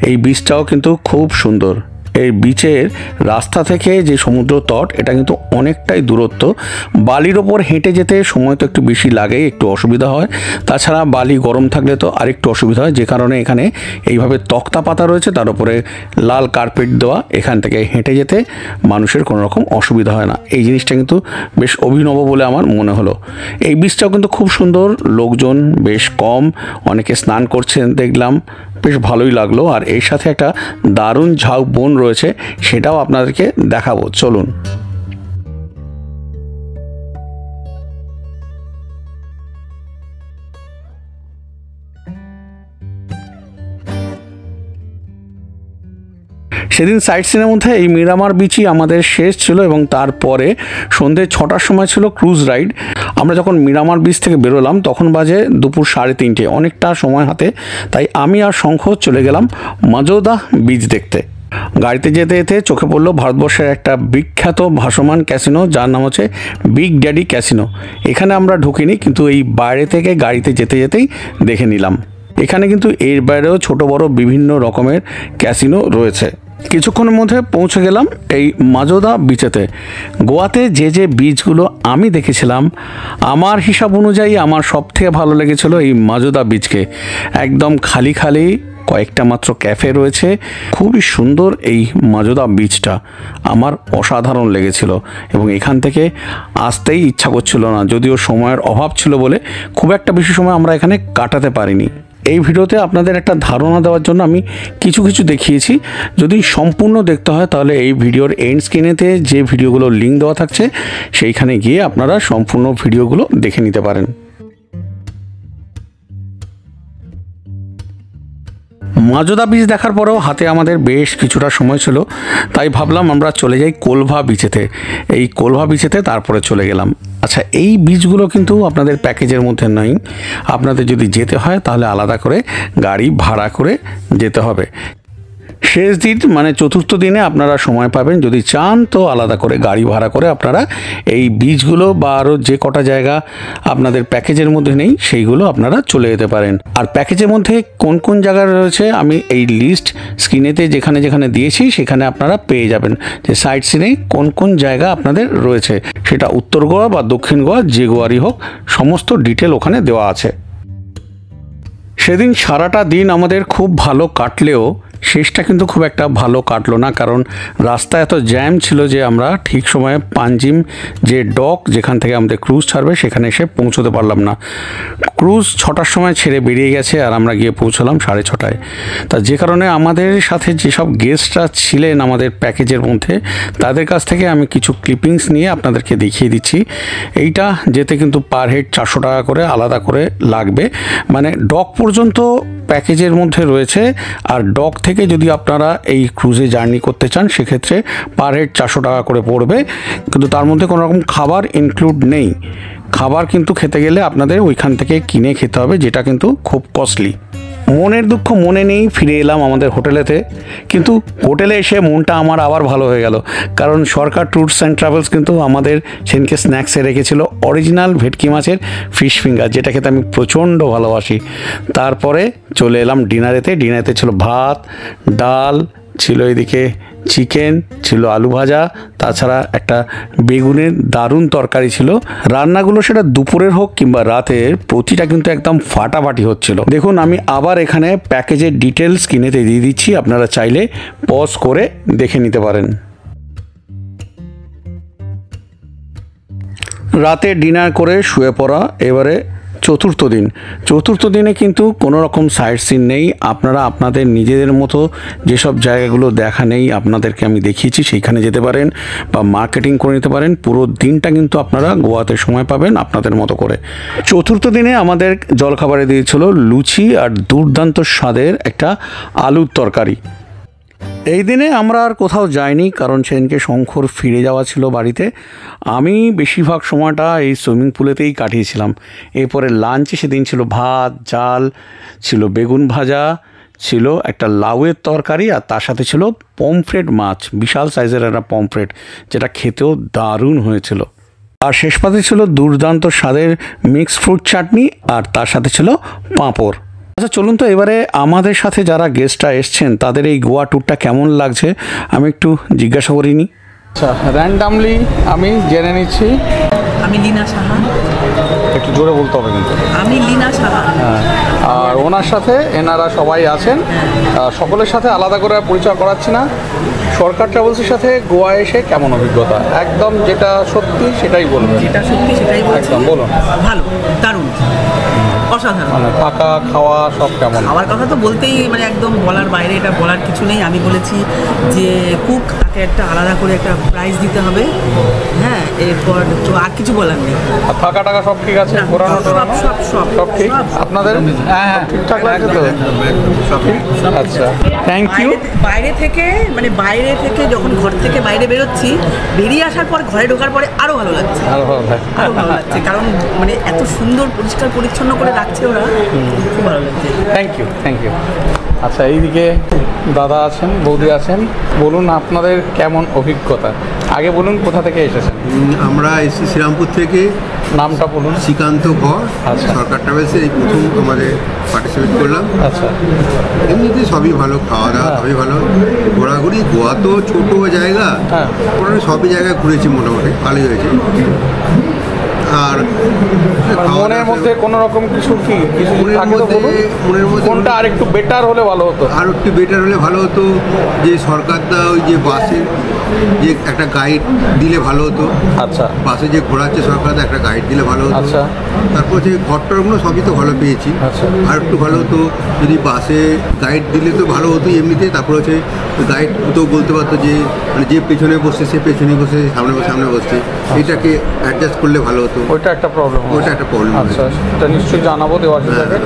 এই বিচটাও কিন্তু খুব সুন্দর। এই বিচের রাস্তা থেকে যে সমুদ্র তট, এটা কিন্তু অনেকটাই দূরত্ব। বালির ওপর হেঁটে যেতে সময় তো একটু বেশি লাগে, একটু অসুবিধা হয়। তাছাড়া বালি গরম থাকলে তো আরেকটু অসুবিধা হয়, যে কারণে এখানে এইভাবে তক্তা পাতা রয়েছে, তার উপরে লাল কার্পেট দেওয়া। এখান থেকে হেঁটে যেতে মানুষের কোনো রকম অসুবিধা হয় না। এই জিনিসটা কিন্তু বেশ অভিনব বলে আমার মনে হলো। এই বিচটাও কিন্তু খুব সুন্দর, লোকজন বেশ কম, অনেকে স্নান করছেন দেখলাম, বেশ ভালোই লাগলো। আর এর সাথে একটা দারুণ ঝাউ বন রয়েছে, সেটাও আপনাদেরকে দেখাবো, চলুন। সেদিন সাইট সিনের মধ্যে এই মিরামার বিচই আমাদের শেষ ছিল, এবং তারপরে সন্ধ্যে 6টার সময় ছিল ক্রুজ রাইড। আমরা যখন মিরামার বিচ থেকে বেরোলাম তখন বাজে দুপুর 3:30, অনেকটা সময় হাতে। তাই আমি আর শঙ্খ চলে গেলাম মাজোদা বিচ দেখতে। গাড়িতে যেতে যেতে চোখে পড়লো ভারতবর্ষের একটা বিখ্যাত ভাসমান ক্যাসিনো, যার নাম হচ্ছে বিগ ড্যাডি ক্যাসিনো। এখানে আমরা ঢুকিনি, কিন্তু এই বাইরে থেকে গাড়িতে যেতে যেতেই দেখে নিলাম। এখানে কিন্তু এর বাইরেও ছোট বড় বিভিন্ন রকমের ক্যাসিনো রয়েছে। কিছুক্ষণের মধ্যে পৌঁছে গেলাম এই মাজোদা বিচেতে। গোয়াতে যে যে বিচগুলো আমি দেখেছিলাম, আমার হিসাব অনুযায়ী আমার সবথেকে ভালো লেগেছিল এই মাজোদা বিচকে। একদম খালি খালি, কয়েকটা মাত্র ক্যাফে রয়েছে। খুবই সুন্দর এই মাজোদা বিচটা, আমার অসাধারণ লেগেছিল এবং এখান থেকে আসতেই ইচ্ছা করছিল না, যদিও সময়ের অভাব ছিল বলে খুব একটা বেশি সময় আমরা এখানে কাটাতে পারিনি। এই ভিডিওতে আপনাদের একটা ধারণা দেওয়ার জন্য আমি কিছু কিছু দেখিয়েছি। যদি সম্পূর্ণ দেখতে হয় তাহলে এই ভিডিওর এন্ড স্ক্রিনেতে যে ভিডিওগুলো লিঙ্ক দেওয়া থাকছে সেইখানে গিয়ে আপনারা সম্পূর্ণ ভিডিওগুলো দেখে নিতে পারেন। মাজোদা বিচ দেখার পরেও হাতে আমাদের বেশ কিছুটা সময় ছিল, তাই ভাবলাম আমরা চলে যাই কোলভা বিচেতে। এই কোলভা বিচেতে তারপরে চলে গেলাম। আচ্ছা, এই বিচগুলো কিন্তু আপনাদের প্যাকেজের মধ্যে নয়, আপনাদের যদি যেতে হয় তাহলে আলাদা করে গাড়ি ভাড়া করে যেতে হবে। শেষ দিন মানে চতুর্থ দিনে আপনারা সময় পাবেন, যদি চান তো আলাদা করে গাড়ি ভাড়া করে আপনারা এই বিচগুলো বা আরও যে কটা জায়গা আপনাদের প্যাকেজের মধ্যে নেই সেইগুলো আপনারা চলে যেতে পারেন। আর প্যাকেজের মধ্যে কোন কোন জায়গা রয়েছে আমি এই লিস্ট স্ক্রিনেতে যেখানে যেখানে দিয়েছি সেখানে আপনারা পেয়ে যাবেন, যে সাইট সিনে কোন কোন জায়গা আপনাদের রয়েছে, সেটা উত্তর গোয়া বা দক্ষিণ গোয়া যে গোয়ারই হোক, সমস্ত ডিটেল ওখানে দেওয়া আছে। সেদিন সারাটা দিন আমাদের খুব ভালো কাটলেও শেষটা কিন্তু খুব একটা ভালো কাটলো না, কারণ রাস্তা এত জ্যাম ছিল যে আমরা ঠিক সময়ে পাঞ্জিম যে ডক যেখান থেকে আমাদের ক্রুজ ছাড়বে সেখানে এসে পৌঁছতে পারলাম না। ক্রুজ 6টার সময় ছেড়ে বেরিয়ে গেছে আর আমরা গিয়ে পৌঁছলাম 6:30টায়। তা যে কারণে আমাদের সাথে যেসব গেস্টরা ছিলেন আমাদের প্যাকেজের মধ্যে তাদের কাছ থেকে আমি কিছু ক্লিপিংস নিয়ে আপনাদেরকে দেখিয়ে দিচ্ছি। এইটা যেতে কিন্তু পার হেড 400 টাকা করে আলাদা করে লাগবে, মানে ডক পর্যন্ত প্যাকেজের মধ্যে রয়েছে। আর ডক থেকে যদি আপনারা এই ক্রুজে জার্নি করতে চান সেক্ষেত্রে পার হেড 400 টাকা করে পড়বে, কিন্তু তার মধ্যে কোনো রকম খাবার ইনক্লুড নেই। খাবার কিন্তু খেতে গেলে আপনাদের ওইখান থেকে কিনে খেতে হবে, যেটা কিন্তু খুব কস্টলি। মনের দুঃখ মনে নেই, ফিরে এলাম আমাদের হোটেলেতে। কিন্তু হোটেলে এসে মনটা আমার আবার ভালো হয়ে গেল, কারণ সরকার ট্যুরস অ্যান্ড ট্রাভেলস কিন্তু আমাদের সেদিনকে স্ন্যাক্সে রেখেছিল অরিজিনাল ভেটকি মাছের ফিশ ফিঙ্গার, যেটা খেতে আমি প্রচণ্ড ভালোবাসি। তারপরে চলে এলাম ডিনারেতে। ডিনারেতে ছিল ভাত, ডাল, ছিল এদিকে চিকেন, ছিল আলু ভাজা, তাছাড়া একটা বেগুনের দারুণ তরকারি ছিল। রান্নাগুলো সেটা দুপুরের হোক কিংবা রাতের, প্রতিটা কিন্তু একদম ফাটাফাটি হচ্ছিল। দেখুন, আমি আবার এখানে প্যাকেজের ডিটেলস কিনেতে দিয়ে দিচ্ছি, আপনারা চাইলে পজ করে দেখে নিতে পারেন। রাতে ডিনার করে শুয়ে পড়া। এবারে চতুর্থ দিনে কিন্তু কোনো রকম সাইট সিন নেই। আপনারা আপনাদের নিজেদের মতো যেসব জায়গাগুলো দেখা নেই আপনাদেরকে আমি দেখিয়েছি সেইখানে যেতে পারেন বা মার্কেটিং করে নিতে পারেন। পুরো দিনটা কিন্তু আপনারা গোয়াতে সময় পাবেন আপনাদের মতো করে। চতুর্থ দিনে আমাদের জলখাবারে দিয়েছিল লুচি আর দুর্দান্ত স্বাদের একটা আলুর তরকারি। এই দিনে আমরা আর কোথাও যাইনি, কারণ সেদিনকে শঙ্কর ফিরে যাওয়া ছিল বাড়িতে। আমি বেশিরভাগ সময়টা এই সুইমিং পুলেতেই কাটিয়েছিলাম। এরপরে লাঞ্চে সেদিন ছিল ভাত, ডাল, ছিল বেগুন ভাজা, ছিল একটা লাউয়ের তরকারি, আর তার সাথে ছিল পমফ্রেট মাছ, বিশাল সাইজের একটা পমফ্রেট, যেটা খেতেও দারুণ হয়েছিল। আর শেষ পাতে ছিল দুর্দান্ত স্বাদের মিক্সড ফ্রুট চাটনি, আর তার সাথে ছিল পাঁপড়। আচ্ছা, চলুন তো এবারে আমাদের সাথে যারা গেস্টরা এসছেন তাদের এই গোয়া ট্যুরটা কেমন লাগছে আমি একটু জিজ্ঞাসা করিনি। আচ্ছা, র্যান্ডামলি আমি জেনে নিচ্ছি। আমি লীনা সাহা। একটু জোরে বলতে হবে কিন্তু। আমি লীনা সাহা। হ্যাঁ, আর ওনার সাথে এনারা সবাই আছেন। সকলের সাথে আলাদা করে পরিচয় করাচ্ছি না। সরকার ট্রাভেলসের সাথে গোয়া এসে কেমন অভিজ্ঞতা, একদম যেটা সত্যি সেটাই বলবেন। যেটা সত্যি সেটাই বলছি। একদম বলুন। ভালো, দারুণ, অসাধারণ। মানে থাকা খাওয়া সব কেমন? আমার কথা তো বলতেই মানে একদম বলার বাইরে, এটা বলার কিছু নেই। আমি বলেছি যে কুক তাকে একটা আলাদা করে একটা প্রাইজ দিতে হবে। হ্যাঁ, এরপর তো আর কিছু বলার নেই। আর থাকা টাকা সব ঠিক আছে? ঘোরানো টোরানো সব ঠিক আপনাদের? হ্যাঁ, ঠিকঠাক লাগছে তো? আচ্ছা, থ্যাংক ইউ। বাইরে থেকে যখন ঘর থেকে বাইরে বেরোচ্ছি, বেরিয়ে আসার পর ঘরে ঢোকার পরে আরো ভালো লাগছে, আরো ভালো লাগছে, কারণ মানে এত সুন্দর পরিষ্কার পরিচ্ছন্ন করে রাখছে ওরা, খুব ভালো লাগছে। Thank you. আচ্ছা, এইদিকে দাদা আছেন, বৌদি আছেন, বলুন আপনাদের কেমন অভিজ্ঞতা। আগে বলুন কোথা থেকে এসেছেন। আমরা এসেছি শ্রীরামপুর থেকে। নামটা বলুন। শ্রীকান্ত ঘর। আচ্ছা। সরকার ট্রাভেলসে এই প্রথম আমাদের পার্টিসিপেট করলাম। আচ্ছা, এমনিতে সবই ভালো, খাওয়া দাওয়া সবই ভালো, ঘোরাঘুরি। গোয়া তো ছোটো জায়গা, হ্যাঁ, সবই জায়গায় ঘুরেছি, মোটামুটি ভালোই হয়েছে। আর মনের মধ্যে কোনো রকম কিছু কি কিছু মনের থাকে তো বলুন? মনের মধ্যে কোনটা আর একটু বেটার হলে ভালো হতো? আর একটু বেটার হলে ভালো হতো যে সরকারটা ওই যে বাসে যে একটা গাইড দিলে ভালো হতো। আচ্ছা বাসে যে ঘোরাচ্ছে সরকার একটা গাইড দিলে ভালো হতো। আচ্ছা। তারপর যে ঘরটরগুলো সবই তো ভালো পেয়েছি। আচ্ছা। আর একটু ভালো হতো যদি বাসে গাইড দিলে তো ভালো হতো এমনিতে। তারপর হচ্ছে গাইড তো বলতে পারতো যে মানে যে পেছনে বসছে সে পেছনে বসে সামনে বসছে, এটাকে অ্যাডজাস্ট করলে ভালো হতো। ওইটা একটা প্রবলেম। ওইটা একটা প্রবলেম। আচ্ছা এটা নিশ্চয়ই জানাবো দেওয়াশিসকে।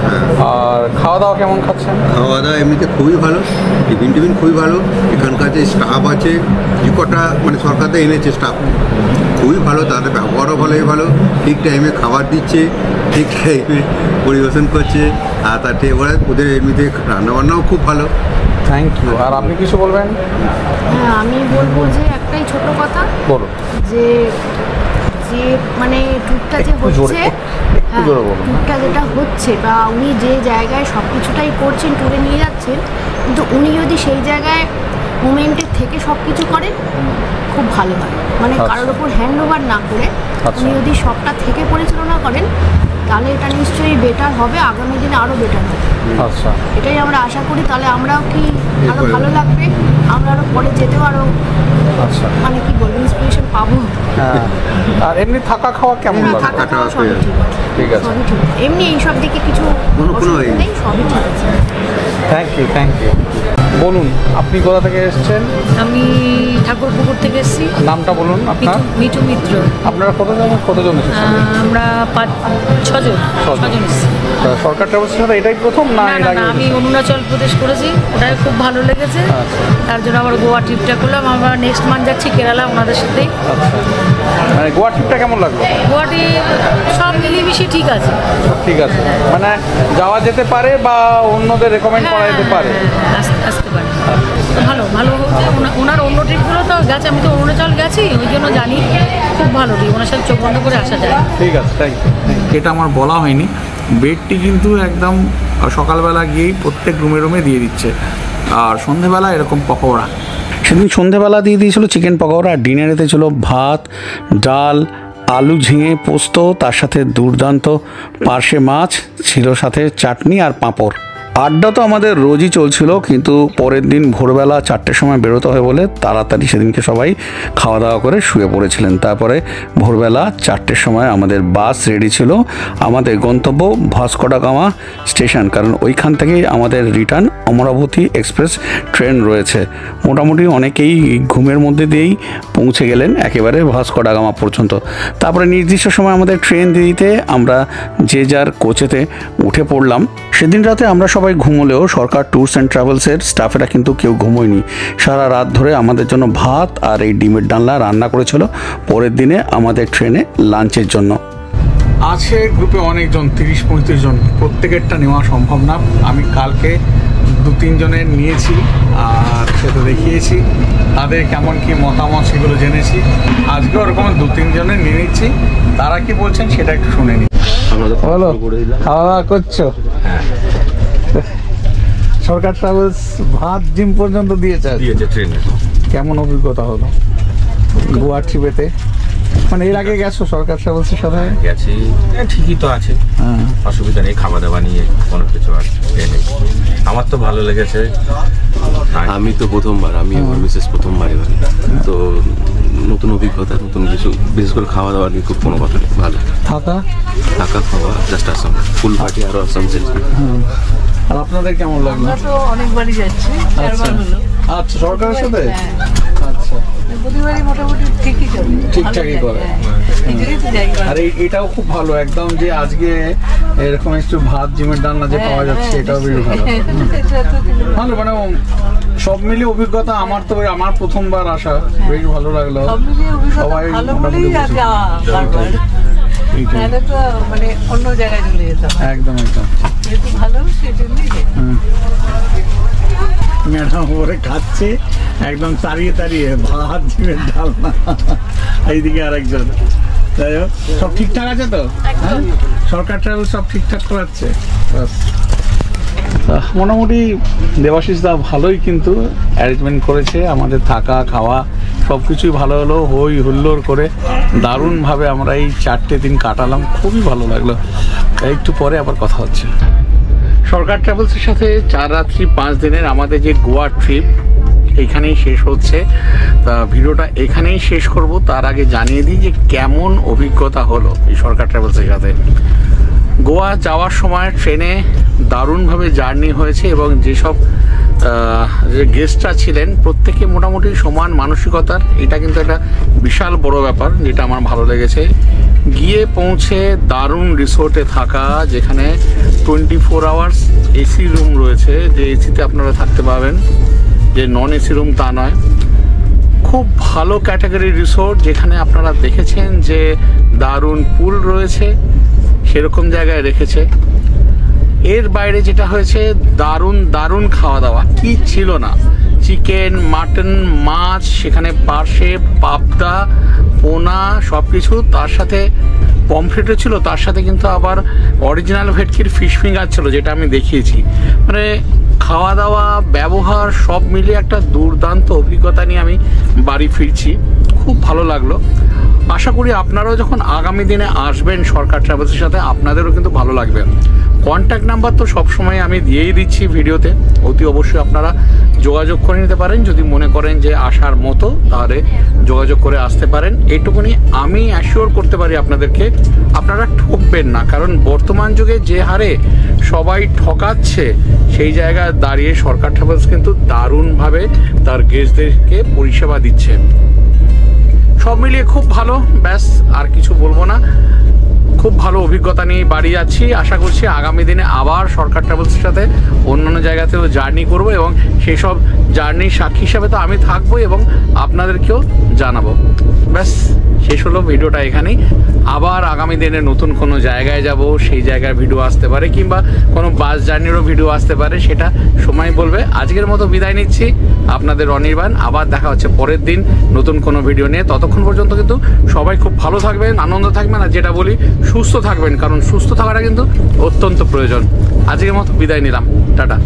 আর খাওয়া দাওয়া কেমন খাচ্ছেন? খাওয়া দাওয়া এমনিতে খুবই ভালো, টিফিন খুবই ভালো। এখানকার যে স্টাফ আছে যে কটা মানে সরকার থেকে এনেছে স্টাফ খুবই ভালো, তাদের ব্যবহারও ভালো, ঠিক টাইমে খাবার দিচ্ছে, ঠিক টাইমে পরিবেশন করছে। আর তার থেকে ওদের এমনিতে রান্নাবান্নাও খুব ভালো। Thank you. আর আপনি কিছু বলবেন? হ্যাঁ আমি বলবো যে একটাই ছোট কথা, বলুন। যে যে মানে ট্যুরটা যে একটু জোরে, হচ্ছে, একটু জোরে বলুন। ট্যুরটা যেটা হচ্ছে বা উনি যে জায়গায় সব কিছুটাই করছেন, ট্যুরে নিয়ে যাচ্ছেন, কিন্তু উনি যদি সেই জায়গায় মোমেন্টের থেকে সব কিছু করেন খুব ভালো হয়। মানে আচ্ছা। কারোর ওপর হ্যান্ড ওভার না করে আচ্ছা। উনি যদি সবটা থেকে পরিচালনা করেন তাহলে এটা নিশ্চয়ই বেটার হবে, আগামী দিনে আরও বেটার হবে। আচ্ছা এটাই আমরা আশা করি। তাহলে আমরাও কি আরও ভালো লাগবে, আমরা আরও পরে যেতেও আরও আচ্ছা। মানে কি বলবো ইন্সপিরেশন পাবো। হ্যাঁ। আর এমনি থাকা খাওয়া কেমন এমনি লাগলো? থাকা খাওয়া সবই ঠিক আছে, ঠিক আছে। সবই ঠিক আছে। এমনি এইসব দিকে কিছু কোনো অসুবিধা ইয়ে নেই, সবই ঠিক আছে। Thank you. বলুন আপনি কোথা থেকে এসেছেন? আমি ঠাকুরপুকুর থেকে এসেছি। নামটা বলুন আপনার। মিঠু মিত্র। আপনারা কতজন এসেছেন? আমরা ছজন এসেছি। তা সরকার ট্রাভেলসের সাথে এটাই প্রথম না না এর না আগে না, আমি এসেছেন? অরুণাচল প্রদেশ করেছি, ওটাই খুব ভালো লেগেছে। আচ্ছা। তার জন্য আবার গোয়া ট্রিপটা করলাম। আমরা নেক্সট মান্থ যাচ্ছি কেরালা ওনাদের সাথেই। আচ্ছা মানে গোয়া ট্রিপটা কেমন লাগলো? গোয়াটি সব মিলিয়ে মিশিয়ে ঠিক আছে। ঠিক আছে, মানে যাওয়া যেতে পারে বা অন্যদের রেকমেন্ড করা যেতে পারে। আসতে পারে। ভালো হচ্ছে। ওনার অন্য ট্রিপগুলো তো গেছে, আমি তো অরুণাচল গেছি ওই জন্য জানি। খুব ভালো ট্রিপ, ওনার সাথে চোখ বন্ধ করে আসা যায়। ঠিক আছে, থ্যাংক ইউ। এটা আমার বলা হয়নি, বেডটি কিন্তু একদম সকালবেলা গিয়েই প্রত্যেক রুমে দিয়ে দিচ্ছে। আর সন্ধেবেলা এরকম পকোড়া, সেদিন সন্ধেবেলা দিয়ে দিয়েছিল চিকেন পকোড়া। আর ডিনারেতে ছিল ভাত, ডাল, আলু ঝিঙে পোস্ত, তার সাথে দুর্দান্ত পার্শে মাছ ছিল, সাথে চাটনি আর পাঁপড়। আড্ডা তো আমাদের রোজই চলছিল, কিন্তু পরের দিন ভোরবেলা 4টের সময় বেরোতে হয় বলে তাড়াতাড়ি সেদিনকে সবাই খাওয়া দাওয়া করে শুয়ে পড়েছিলেন। তারপরে ভোরবেলা 4টের সময় আমাদের বাস রেডি ছিল, আমাদের গন্তব্য ভাস্কো ডা গামা স্টেশন, কারণ ওইখান থেকেই আমাদের রিটার্ন অমরাবতী এক্সপ্রেস ট্রেন রয়েছে। মোটামুটি অনেকেই ঘুমের মধ্যে দিয়েই পৌঁছে গেলেন একেবারে ভাস্কো ডা গামা পর্যন্ত। তারপরে নির্দিষ্ট সময় আমাদের ট্রেন দিতে আমরা যে যার কোচেতে উঠে পড়লাম। সেদিন রাতে আমরা সবাই ঘুমোলেও সরকার ট্যুরস অ্যান্ড ট্রাভেলসের স্টাফেরা কিন্তু কেউ ঘুমোয়নি। সারা রাত ধরে আমাদের জন্য ভাত আর এই ডিমের ডালনা রান্না করেছিল পরের দিনে আমাদের ট্রেনে লাঞ্চের জন্য। আছে গ্রুপে অনেকজন, 30-35 জন, প্রত্যেকেরটা নেওয়া সম্ভব না। আমি কালকে 2-3 জনের নিয়েছি আর সেটা দেখিয়েছি, তাদের কেমন কি মতামত সেগুলো জেনেছি। আজকে ওরকম 2-3 জনের নিয়ে নিচ্ছি, তারা কি বলছেন সেটা একটু শুনে নিই। বলো, খাওয়া দাওয়া করছো? সরকার ট্রাভেলস ভাত জিম পর্যন্ত দিয়েছে ট্রেনে। কেমন অভিজ্ঞতা হলো গোয়া ট্রিপেতে? মানে এর আগে গেছো সরকার ট্রাভেলসের সাথে? গেছি, ঠিকই তো আছে, অসুবিধা নেই, খাওয়া দাওয়া নিয়ে কোনো কিছু আর নেই। আমার তো ভালো লেগেছে। আমি তো প্রথমবার, আমি আমার মিসেস প্রথমবার এবার, তো নতুন অভিজ্ঞতা, নতুন কিছু, বিশেষ করে খাওয়া দাওয়া নিয়ে খুব কোনো কথা নেই, ভালো। থাকা খাওয়া জাস্ট আসাম, ফুল পার্টি আরও আসাম সেলস। আর আপনাদের কেমন লাগলো? আমরা তো অনেকবারই যাচ্ছি, চারবার হলো। আচ্ছা, সরকারের সাথে? আচ্ছা, প্রতিবারই মোটামুটি ঠিকই চলে, ঠিকঠাকই করে। এই জন্যই তো যাই। আর এটাও খুব ভালো একদম, যে আজকে এরকম একটু ভাত জিমের ডালনা যে পাওয়া যাচ্ছে, এটাও বেশ ভালো। ভালো, মানে সব মিলিয়ে অভিজ্ঞতা আমার তো আমার প্রথমবার আসা, বেশ ভালো লাগলো। সবাই মোটামুটি তাহলে তো মানে অন্য জায়গায় চলে যেতাম। একদম যেহেতু ভালো সেজন্যই। ম্যাডাম ওরে খাচ্ছে একদম তাড়িয়ে ভাত জিমের ডালনা, এইদিকে আরেকজন। যাই হোক, সব ঠিকঠাক আছে তো? সরকার ট্রাভেল সব ঠিকঠাক করাচ্ছে? মোটামুটি দেবাশিস দা ভালোই কিন্তু অ্যারেঞ্জমেন্ট করেছে, আমাদের থাকা খাওয়া সব কিছুই ভালো হলো, হই হুল্লোড় করে দারুণভাবে আমরা এই 4টে দিন কাটালাম, খুবই ভালো লাগলো। একটু পরে আবার কথা হচ্ছে। সরকার ট্রাভেলসের সাথে 4 রাত্রি 5 দিনের আমাদের যে গোয়া ট্রিপ এইখানেই শেষ হচ্ছে। তা ভিডিওটা এখানেই শেষ করব, তার আগে জানিয়ে দিই যে কেমন অভিজ্ঞতা হলো এই সরকার ট্রাভেলসের সাথে। গোয়া যাওয়ার সময় ট্রেনে দারুণভাবে জার্নি হয়েছে এবং যেসব যে গেস্টরা ছিলেন প্রত্যেকে মোটামুটি সমান মানসিকতার, এটা কিন্তু একটা বিশাল বড় ব্যাপার, যেটা আমার ভালো লেগেছে। গিয়ে পৌঁছে দারুণ রিসোর্টে থাকা, যেখানে 24 আওয়ার্স এসি রুম রয়েছে, যে এসিতে আপনারা থাকতে পারবেন, যে নন এসি রুম তা নয়। খুব ভালো ক্যাটাগরি রিসোর্ট, যেখানে আপনারা দেখেছেন যে দারুণ পুল রয়েছে, সেরকম জায়গায় রেখেছে। এর বাইরে যেটা হয়েছে, দারুণ দারুণ খাওয়া দাওয়া, কি ছিল না, চিকেন, মাটন, মাছ, সেখানে পার্শে, পাবদা, পোনা সব কিছু, তার সাথে পমফ্রেটও ছিল, তার সাথে কিন্তু আবার অরিজিনাল ভেটকির ফিশ ফিঙ্গার ছিল, যেটা আমি দেখিয়েছি। মানে খাওয়া দাওয়া, ব্যবহার সব মিলিয়ে একটা দুর্দান্ত অভিজ্ঞতা নিয়ে আমি বাড়ি ফিরছি, খুব ভালো লাগলো। আশা করি আপনারাও যখন আগামী দিনে আসবেন সরকার ট্রাভেলসের সাথে, আপনাদেরও কিন্তু ভালো লাগবে। কন্ট্যাক্ট নাম্বার তো সবসময় আমি দিয়েই দিচ্ছি ভিডিওতে, অতি অবশ্যই আপনারা যোগাযোগ করে নিতে পারেন। যদি মনে করেন যে আসার মতো, তাহলে যোগাযোগ করে আসতে পারেন। এইটুকুনি আমি অ্যাসিওর করতে পারি আপনাদেরকে, আপনারা ঠকবেন না। কারণ বর্তমান যুগে যে হারে সবাই ঠকাচ্ছে, সেই জায়গায় দাঁড়িয়ে সরকার ট্রাভেলস কিন্তু দারুণভাবে তার গেস্টদেরকে পরিষেবা দিচ্ছে। সব মিলিয়ে খুব ভালো, ব্যাস আর কিছু বলবো না। খুব ভালো অভিজ্ঞতা নিয়ে বাড়ি যাচ্ছি। আশা করছি আগামী দিনে আবার সরকার ট্রাভেলসের সাথে অন্যান্য জায়গাতেও জার্নি করব, এবং সেই সব জার্নির সাক্ষী হিসাবে তো আমি থাকবো এবং আপনাদেরকেও জানাবো। ব্যাস শেষ হলো ভিডিওটা এখানেই। আবার আগামী দিনে নতুন কোনো জায়গায় যাব, সেই জায়গার ভিডিও আসতে পারে, কিংবা কোনো বাস জার্নিরও ভিডিও আসতে পারে, সেটা সময় বলবে। আজকের মতো বিদায় নিচ্ছি, আপনাদের অনির্বাণ। আবার দেখা হচ্ছে পরের দিন নতুন কোনো ভিডিও নিয়ে। ততক্ষণ পর্যন্ত কিন্তু সবাই খুব ভালো থাকবেন, আনন্দ থাকবেন, আর যেটা বলি সুস্থ থাকবেন, কারণ সুস্থ থাকাটা কিন্তু অত্যন্ত প্রয়োজন। আজকের মতো বিদায় নিলাম, টাটা।